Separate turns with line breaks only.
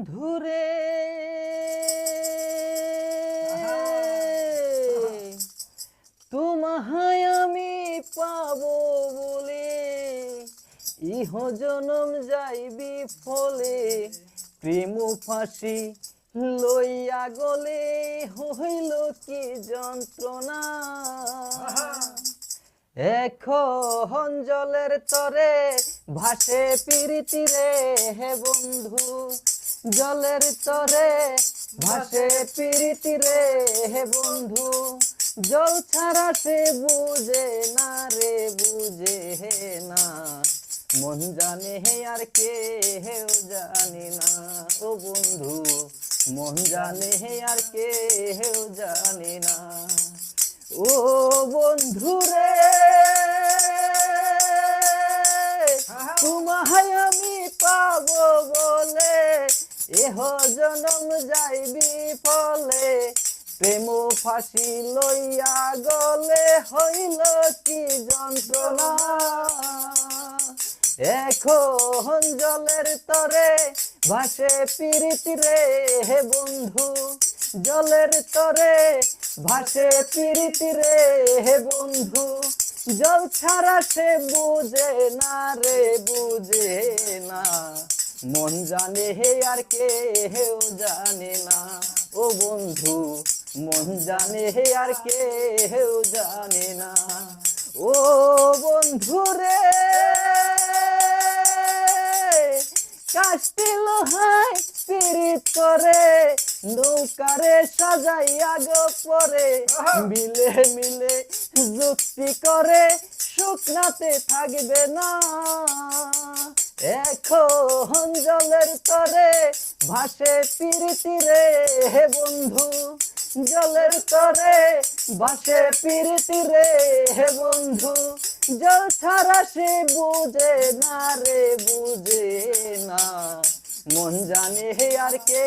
বন্ধুরে তোমায় আমি পাবো বলে ইহ জনম যাইবি ফলে প্রেম ফাঁসি লইয়া গলে হইল কি যন্ত্রণা। এখন জলের তরে ভাসে প্রীতি রে হে বন্ধু, জলের তরে ভাসে প্রীতি রে হে বন্ধু। জল ছাড়া সে বুঝে না রে বুঝে না, মন জানে হে আর কে হেও জানে না। ও বন্ধু মন জানে হে আর কে হেও জানে না। ও বন্ধু রে তোমায় আমি পাবো বলে এহ জনম যাইবি ফলে প্রেম ফাঁসি লইয়া গলে হইল কি যন্ত্রণা। এখন জলের তরে ভাসে প্রীতি রে হে বন্ধু, জলের তরে ভাসে প্রীতি রে হে বন্ধু। জল ছাড়া সে বুঝে না রে বুঝে না, মন জানে হে আর কে হেও জানে না। ও বন্ধু মন জানে হে আর কে হেও জানে না। ও বন্ধু রে কাষ্টি লোহায় পিরিত করে নৌকারে সাজাইয়া গো পরে মিলে মিলে যুক্তি করে শুকনাতে থাকবে না। এখন জলের তরে ভাসে প্রীতি রে হে বন্ধু, জলের তরে ভাসে প্রীতি রে হে বন্ধু। জল ছাড়া সে বুঝে না রে বুঝে না, মন জানে হে আর কে